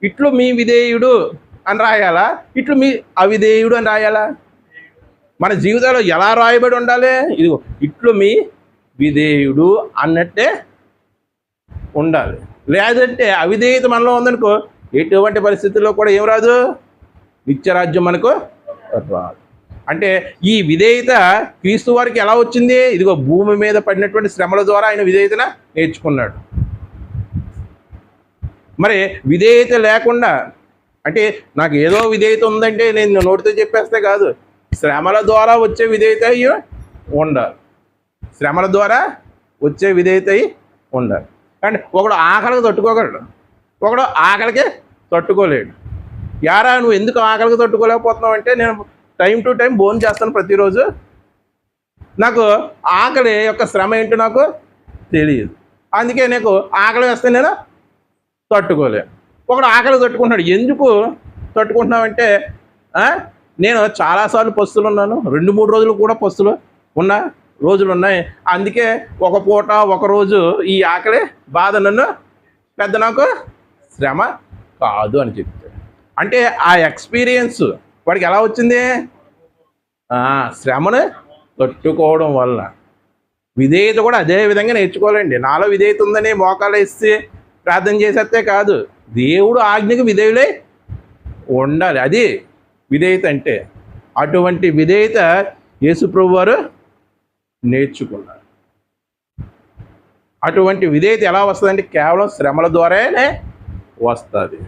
ఇట్లు మీ విధేయుడు అని రాయాలా, ఇట్లు మీ అవిధేయుడు అని రాయాలా? మన జీవితంలో ఎలా రాయబడి ఉండాలి? ఇదిగో ఇట్లు మీ విధేయుడు అన్నట్టే ఉండాలి. లేదంటే అవిధేయత మనలో ఉందనుకో ఎటువంటి పరిస్థితుల్లో కూడా ఏం రాదు, నిత్యరాజ్యం మనకు రాదు. అంటే ఈ విధేయత క్రీస్తు వారికి ఎలా వచ్చింది? ఇదిగో భూమి మీద పడినటువంటి శ్రమల ద్వారా ఆయన విధేయతను నేర్చుకున్నాడు. మరి విధేయత లేకుండా, అంటే నాకు ఏదో విధేయత ఉందంటే నేను నోటితో చెప్పేస్తే కాదు, శ్రమల ద్వారా వచ్చే విధేయత ఉండాలి. శ్రమల ద్వారా వచ్చే విధేయత ఉండాలి. అంటే ఒకడు ఆకలికి తట్టుకోగలడు, ఒకడు ఆకలికి తట్టుకోలేడు. యారా నువ్వు ఎందుకు ఆకలికి తట్టుకోలేకపోతున్నావు అంటే, నేను టైం టు టైం భోజనం చేస్తాను ప్రతిరోజు, నాకు ఆకలి యొక్క శ్రమ ఏంటో నాకు తెలియదు, అందుకే నీకు ఆకలి వేస్తే నేను తట్టుకోలేను. ఒకడు ఆకలి తట్టుకుంటున్నాడు. ఎందుకు తట్టుకుంటున్నావంటే, నేను చాలాసార్లు పస్తులు ఉన్నాను, 2-3 రోజులు కూడా పస్తులు ఉన్న రోజులు ఉన్నాయి, అందుకే ఒక పూట ఒక రోజు ఈ ఆకలి బాధ నన్ను పెద్ద నాకు శ్రమ కాదు అని చెప్తాడు. అంటే ఆ ఎక్స్పీరియన్స్ వాడికి ఎలా వచ్చింది? శ్రమను తట్టుకోవడం వల్ల. విధేయత కూడా అదే విధంగా నేర్చుకోవాలండి. నాలో విధేయత ఉందని మోకాలు వేసి ప్రార్థన చేసేస్తే కాదు, దేవుడు ఆజ్ఞకు విధేయులై ఉండాలి. అది విధేయత అంటే. అటువంటి విధేయత యేసుప్రభు వారు నేర్చుకున్నారు. అటువంటి విధేయత ఎలా వస్తుందంటే కేవలం శ్రమల ద్వారానే వస్తుంది.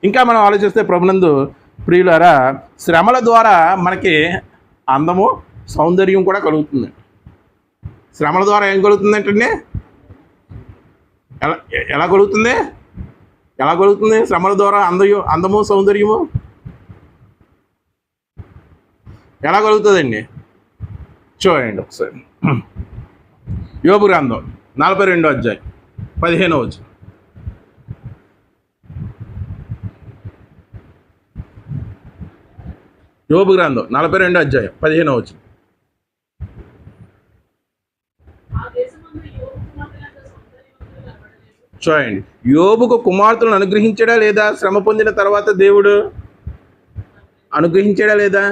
ఇంకా మనం ఆలోచిస్తే ప్రభునందు ప్రియులారా, శ్రమల ద్వారా మనకి అందము సౌందర్యం కూడా కలుగుతుంది. శ్రమల ద్వారా ఏం కలుగుతుందంటే ఎలా కలుగుతుంది? ఎలా కలుగుతుంది శ్రమల ద్వారా అందము సౌందర్యము ఎలా కలుగుతుందండి? చూడండి ఒకసారి. యోబు గ్రంథం 42వ అధ్యాయం 15వ వచనం. యోబు గ్రంథం 42వ అధ్యాయం 15వ వచనం. చూడండి, యోబుకు కుమార్తెలను అనుగ్రహించాడా లేదా? శ్రమ పొందిన తర్వాత దేవుడు అనుగ్రహించాడా లేదా?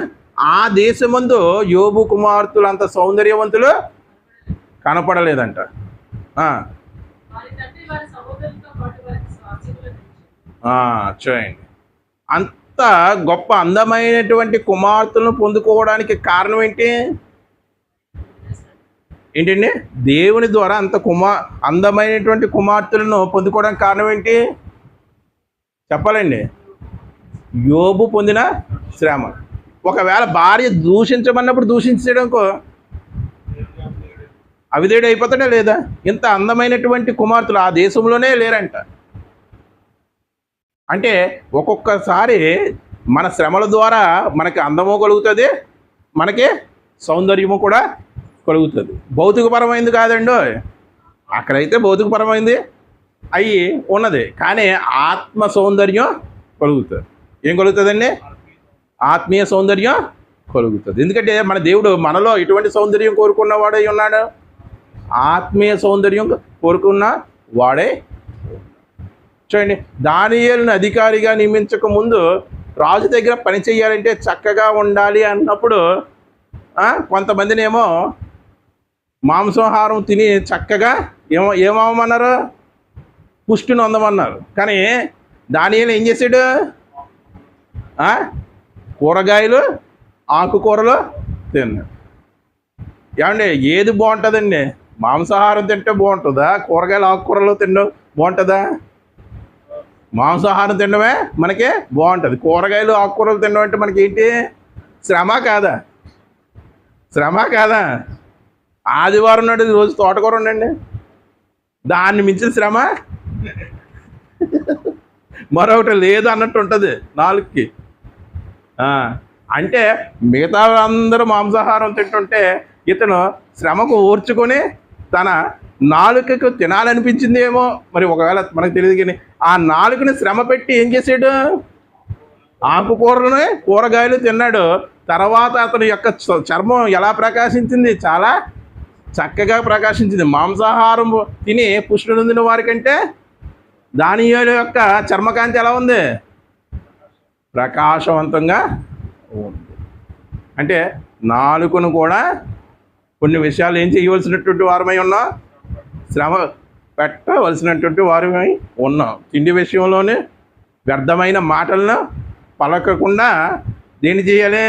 ఆ దేశమందు యోబు కుమార్తెలు అంత సౌందర్యవంతులు కనపడలేదంట. చూడండి, అంత గొప్ప అందమైనటువంటి కుమార్తెలను పొందుకోవడానికి కారణం ఏంటి? ఏంటండి? దేవుని ద్వారా అంత అందమైనటువంటి కుమార్తెలను పొందుకోవడానికి కారణం ఏంటి చెప్పాలండి? యోబు పొందిన శ్రమ. ఒకవేళ భార్య దూషించమన్నప్పుడు దూషించడానికో అవిధేయుడు అయిపోతాడా లేదా? ఇంత అందమైనటువంటి కుమార్తెలు ఆ దేశంలోనే లేరంట. అంటే ఒక్కొక్కసారి మన శ్రమల ద్వారా మనకి అందము కలుగుతుంది, మనకి సౌందర్యము కూడా కలుగుతుంది. భౌతికపరమైంది కాదండి, అక్కడైతే భౌతికపరమైంది అయ్యి ఉన్నది, కానీ ఆత్మ సౌందర్యం కలుగుతుంది. ఏం కలుగుతుందండి? ఆత్మీయ సౌందర్యం కలుగుతుంది. ఎందుకంటే మన దేవుడు మనలో ఎటువంటి సౌందర్యం కోరుకున్నవాడై ఉన్నాడు? ఆత్మీయ సౌందర్యం కోరుకున్న వాడే. చూడండి, దానియేలును అధికారిగా నియమించక ముందు రాజు దగ్గర పని చేయాలంటే చక్కగా ఉండాలి అన్నప్పుడు కొంతమందినేమో మాంసాహారం తిని చక్కగా ఏమవమన్నారు? పుష్టిని అందమన్నారు. కానీ దానియేలు ఏం చేశాడు? కూరగాయలు ఆకుకూరలు తిన్నాడు. ఏమండి, ఏది బాగుంటుందండి? మాంసాహారం తింటే బాగుంటుందా? కూరగాయలు ఆకుకూరలు తినడం బాగుంటుందా? మాంసాహారం తినడమే మనకి బాగుంటుంది. కూరగాయలు ఆకుకూరలు తినడం అంటే మనకి ఏంటి? శ్రమ కాదా? శ్రమ కాదా? ఆదివారం నాడు రోజు తోటకూర ఉండండి, దాన్ని మించిన శ్రమ మరొకటి లేదు అన్నట్టు ఉంటుంది నాలుగుకి. అంటే మిగతా అందరూ మాంసాహారం తింటుంటే ఇతను శ్రమకు ఓర్చుకొని తన నాలుకకు తినాలనిపించిందేమో మరి, ఒకవేళ మనకు తెలియదు. కానీ ఆ నాలుకని శ్రమ పెట్టి ఏం చేశాడు? ఆకుకూరలని కూరగాయలు తిన్నాడు. తర్వాత అతని యొక్క చర్మం ఎలా ప్రకాశించింది? చాలా చక్కగా ప్రకాశించింది. మాంసాహారం తిని పుష్టి నొందిన వారికంటే దానియేలు యొక్క చర్మకాంతి ఎలా ఉంది? ప్రకాశవంతంగా ఉంది. అంటే నాలుకను కూడా కొన్ని విషయాలు ఏం చేయవలసినటువంటి వారమై ఉన్నాం? శ్రమ పెట్టవలసినటువంటి వారమై ఉన్నాం. తిండి విషయంలోనే వ్యర్థమైన మాటలను పలకకుండా దేన్ని చేయాలి?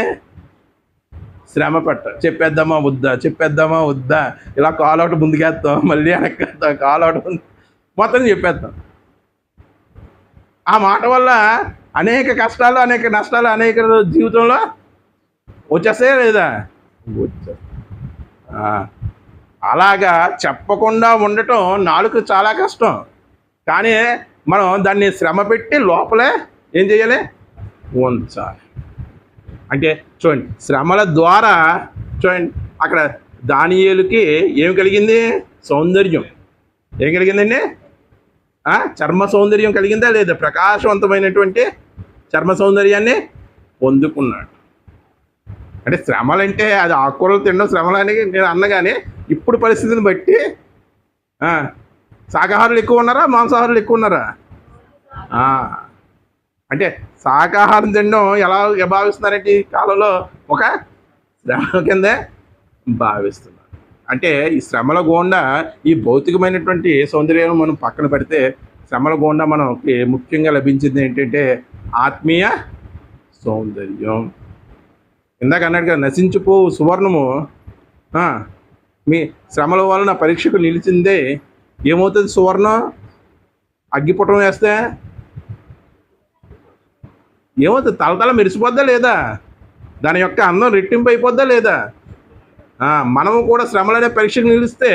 శ్రమ చెప్పేద్దామా వద్దా, ఇలా కాలౌట్ ముందుకేస్తాం, మళ్ళీ వెనక్కేస్తాం, కాలౌట్ మొత్తం చెప్పేస్తాం. ఆ మాట వల్ల అనేక కష్టాలు, అనేక నష్టాలు, అనేక జీవితంలో వచ్చేస్తాయా లేదా? అలాగా చెప్పకుండా ఉండటం నాలుగు చాలా కష్టం. కానీ మనం దాన్ని శ్రమ పెట్టి లోపలే ఏం చేయాలి? ఉంచాలి. అంటే చూడండి, శ్రమల ద్వారా చూడండి అక్కడ దానియేలుకి ఏం కలిగింది? సౌందర్యం. ఏం కలిగిందండి? చర్మ సౌందర్యం కలిగిందా లేదా? ప్రకాశవంతమైనటువంటి చర్మ సౌందర్యాన్ని పొందుకున్నాడు. అంటే శ్రమలంటే అది ఆకుకూరలు తినడం శ్రమలని నేను అన్నగానే ఇప్పుడు పరిస్థితిని బట్టి శాకాహారులు ఎక్కువ ఉన్నారా, మాంసాహారులు ఎక్కువ ఉన్నారా? అంటే శాకాహారం తినడం ఎలా భావిస్తున్నారంటే ఈ కాలంలో ఒక శ్రమ కిందే భావిస్తున్నారు. అంటే ఈ శ్రమల గుండా ఈ భౌతికమైనటువంటి సౌందర్యం మనం పక్కన పెడితే శ్రమల గుండా మనకి ముఖ్యంగా లభించింది ఏంటంటే ఆత్మీయ సౌందర్యం. ఇందాక అన్నాడు కదా, నశించిపో సువర్ణము మీ శ్రమల వలన పరీక్షకు నిలిచిందే ఏమవుతుంది? సువర్ణం అగ్గిపుటం వేస్తే ఏమవుతుంది? తలతల మెరిసిపోద్దా లేదా? దాని యొక్క అందం రెట్టింపు అయిపోద్దా లేదా? మనము కూడా శ్రమలనే పరీక్షకు నిలిస్తే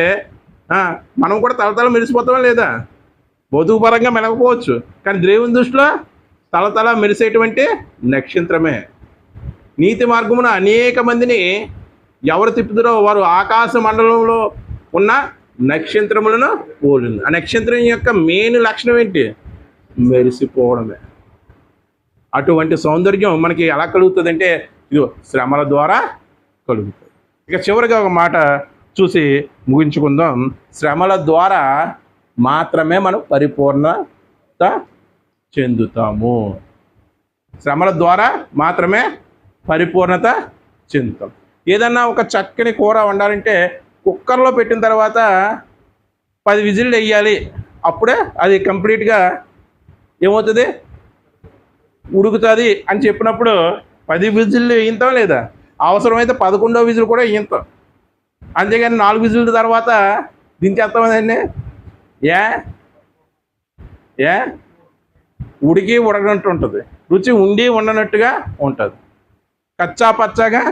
మనం కూడా తలతల మెరిసిపోతామా లేదా? భౌతికపరంగా మెలకపోవచ్చు, కానీ దేవుని దృష్టిలో తలతల మెరిసేటువంటి నక్షత్రమే. నీతి మార్గమున అనేక మందిని ఎవరు తిప్పుతారో వారు ఆకాశ మండలంలో ఉన్న నక్షత్రములను పోలింది. ఆ నక్షత్రం యొక్క మెయిన్ లక్షణం ఏంటి? మెరిసిపోవడమే. అటువంటి సౌందర్యం మనకి ఎలా కలుగుతుందంటే ఇది శ్రమల ద్వారా కలుగుతుంది. ఇక చివరిగా ఒక మాట చూసి ముగించుకుందాం. శ్రమల ద్వారా మాత్రమే మనం పరిపూర్ణత చెందుతాము. శ్రమల ద్వారా మాత్రమే పరిపూర్ణత చెందుతాం. ఏదన్నా ఒక చక్కని కూర వండాలంటే కుక్కర్లో పెట్టిన తర్వాత 10 విజిల్లు వేయాలి అప్పుడే అది కంప్లీట్గా ఏమవుతుంది, ఉడుకుతుంది అని చెప్పినప్పుడు 10 విజిల్లు వేయింతాం లేదా, అవసరమైతే 11వ విజిల్ కూడా వేయింతాం. అంతేగాని 4 విజిల్ తర్వాత దించేస్తామండి. ఏ ఉడికి ఉడకనట్టు ఉంటుంది, రుచి ఉండి ఉండనట్టుగా ఉంటుంది, కచ్చా పచ్చాగా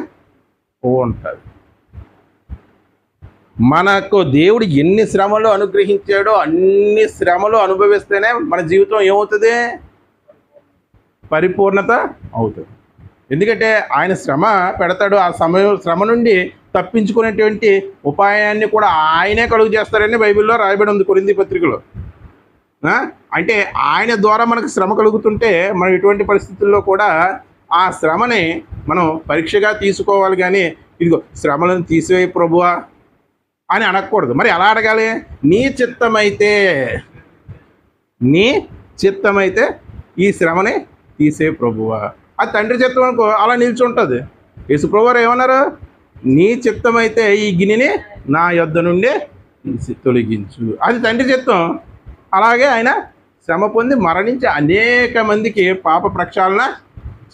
ఉంటుంది. మనకు దేవుడు ఎన్ని శ్రమలు అనుగ్రహించాడో అన్ని శ్రమలు అనుభవిస్తేనే మన జీవితం ఏమవుతుంది, పరిపూర్ణత అవుతుంది. ఎందుకంటే ఆయన శ్రమ పెడతాడు, ఆ శ్రమ నుండి తప్పించుకునేటువంటి ఉపాయాన్ని కూడా ఆయనే కలుగు చేస్తారని బైబిల్లో రాయబడి ఉంది, కొరింథీ పత్రికలో. అంటే ఆయన ద్వారా మనకు శ్రమ కలుగుతుంటే మనం ఎటువంటి పరిస్థితుల్లో కూడా ఆ శ్రమని మనం పరీక్షగా తీసుకోవాలి. కానీ ఇదిగో శ్రమలను తీసివేయి ప్రభువా అని అనకూడదు. మరి ఎలా అడగాలి, నీ చిత్తమైతే ఈ శ్రమని తీసే ప్రభువా. అది తండ్రి చిత్తం అనుకో, అలా నిల్చుంటుంది. యేసు ప్రభువారు ఏమన్నారు, నీ చిత్తమైతే ఈ గిన్నెని నా యొద్ద నుండి తొలగించు. అది తండ్రి చిత్తం. అలాగే ఆయన శ్రమ పొంది మరణించి అనేక మందికి పాప ప్రక్షాళన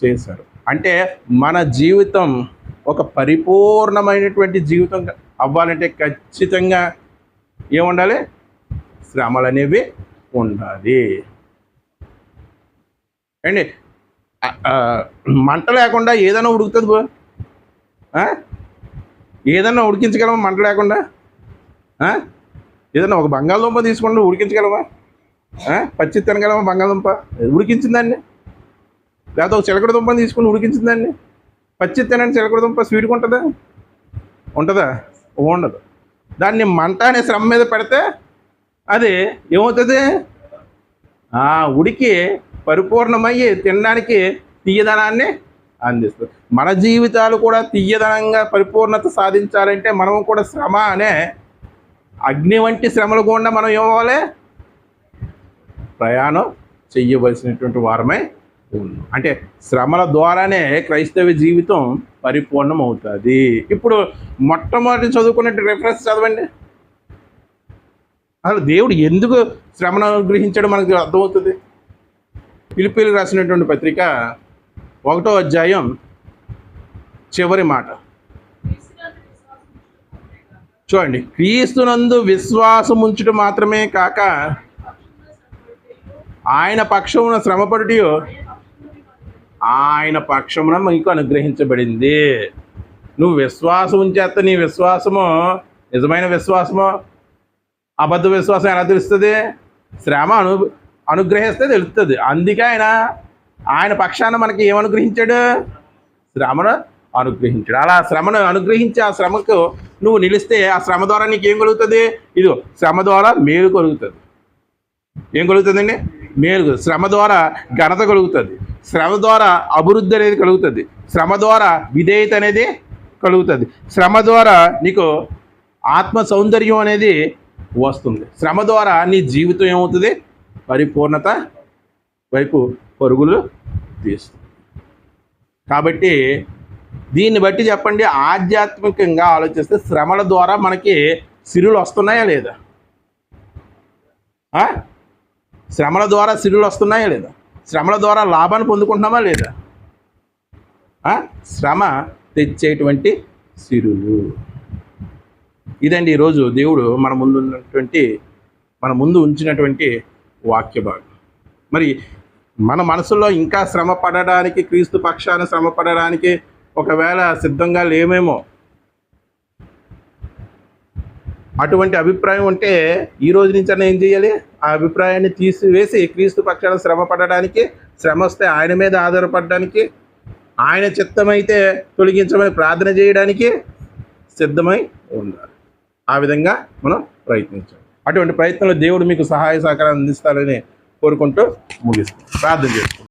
చేశారు. అంటే మన జీవితం ఒక పరిపూర్ణమైనటువంటి జీవితం అవ్వాలంటే ఖచ్చితంగా ఏముండాలి, శ్రమలు అనేవి ఉండాలి అండి. మంట లేకుండా ఏదైనా ఉడుకుతుంది బో, ఏదన్నా ఉడికించగలమా మంట లేకుండా? ఏదన్నా ఒక బంగాళదుంప తీసుకుంటే ఉడికించగలమా? పచ్చి తినగలమా బంగాళదుంప? ఉడికించిందాన్ని. లేకపోతే ఒక చిలకడ దుంపని తీసుకుని ఉడికించిందాన్ని. పచ్చి తినని చిలకడ దుంప స్వీట్గా ఉంటుందా? ఉండదు. దాన్ని మంట అనే శ్రమ మీద పెడితే అది ఏమవుతుంది, ఉడికి పరిపూర్ణమయ్యి తినడానికి తీయదనాన్ని అందిస్తుంది. మన జీవితాలు కూడా తీయదనంగా పరిపూర్ణత సాధించాలంటే మనం కూడా శ్రమ అనే అగ్ని వంటి శ్రమలు గుండా మనం ఏమవ్వాలి, ప్రయాణం చెయ్యవలసినటువంటి వారమై ఉన్నాం. అంటే శ్రమల ద్వారానే క్రైస్తవ జీవితం పరిపూర్ణం అవుతుంది. ఇప్పుడు మొట్టమొదటి చదువుకున్నట్టు రెఫరెన్స్ చదవండి. అసలు దేవుడు ఎందుకు శ్రమను అనుగ్రహించడం మనకు అర్థమవుతుంది. ఫిలిప్పీలకు రాసినటువంటి పత్రిక 1వ అధ్యాయం చివరి మాట చూడండి. క్రీస్తునందు విశ్వాసం ఉంచుట మాత్రమే కాక ఆయన పక్షమున శ్రమపడుటయు ఆయన పక్షమున మీకు అనుగ్రహించబడింది. నువ్వు విశ్వాసం ఉంచేస్తే నీ విశ్వాసము నిజమైన విశ్వాసము అబద్ధ విశ్వాసం ఎలా తెలుస్తుంది? శ్రమ అనుగ్రహిస్తే తెలుస్తుంది. అందుకే ఆయన పక్షాన మనకి ఏమనుగ్రహించాడు? శ్రమను అనుగ్రహించాడు. అలా శ్రమను అనుగ్రహించి ఆ శ్రమకు నువ్వు నిలిస్తే ఆ శ్రమ ద్వారా నీకు ఏం కలుగుతుంది? ఇదిగో శ్రమ ద్వారా మేలు కలుగుతుంది. ఏం కలుగుతుందండి? మేలు. శ్రమ ద్వారా ఘనత కలుగుతుంది, శ్రమ ద్వారా అభివృద్ధి అనేది కలుగుతుంది, శ్రమ ద్వారా విధేయత అనేది కలుగుతుంది, శ్రమ ద్వారా నీకు ఆత్మ సౌందర్యం అనేది వస్తుంది, శ్రమ ద్వారా నీ జీవితం ఏమవుతుంది? పరిపూర్ణత వైపు పరుగులు తీస్తుంది. కాబట్టి దీన్ని బట్టి చెప్పండి, ఆధ్యాత్మికంగా ఆలోచిస్తే శ్రమల ద్వారా మనకి సిరులు వస్తున్నాయా లేదా? శ్రమల ద్వారా సిరులు వస్తున్నాయా లేదా? శ్రమల ద్వారా లాభాన్ని పొందుకుంటున్నామా లేదా? శ్రమ తెచ్చేటువంటి సిరులు ఇదండి. ఈరోజు దేవుడు మన ముందు ఉంచినటువంటి వాక్య భాగం. మరి మన మనసులో ఇంకా శ్రమ పడడానికి, క్రీస్తు పక్షాన శ్రమ పడడానికి ఒకవేళ సిద్ధంగా లేమేమో, అటువంటి అభిప్రాయం ఉంటే ఈ రోజు నుంచి ఏం చేయాలి? ఆ అభిప్రాయాన్ని తీసివేసి క్రీస్తు పక్షాన శ్రమ పడడానికి, శ్రమ వస్తే ఆయన మీద ఆధారపడడానికి, ఆయన చిత్తమైతే తొలగించమని ప్రార్థన చేయడానికి సిద్ధమై ఉండాలి. ఆ విధంగా మనం ప్రయత్నించాలి. అటువంటి ప్రయత్నంలో దేవుడు మీకు సహాయ సహకారాలు అందిస్తారని కోరుకుంటూ ముగిస్తాం. ప్రార్థన చేసుకుంటాం.